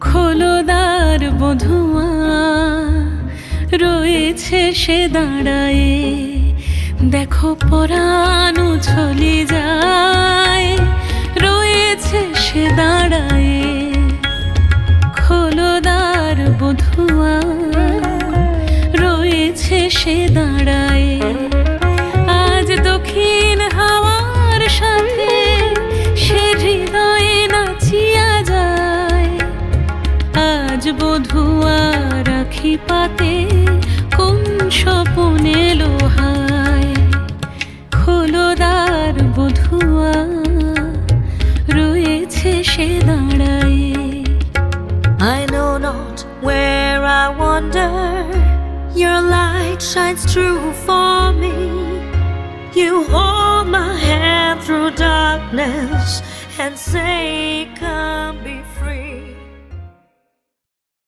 খোলদার বধুয়া রয়েছে সে দাঁড়ায়ে, দেখো পরাণ চলে যায়, রয়েছে সে দাঁড়ায়ে। খোলদার বধুয়া রয়েছে সে দাঁড়ায়ে, আজ দক্ষিণ হাওয়ার সাথে সে হৃদয়ে নাচিয়া যায়। আজ বধুয়া রাখি পাতে কোন স্বপনে লোহায়, খোলদার বধুয়া রয়েছে সে দাঁড়ায়ে। I know not where I wander, your light shines through for me. You hold my hand through darkness and say, come be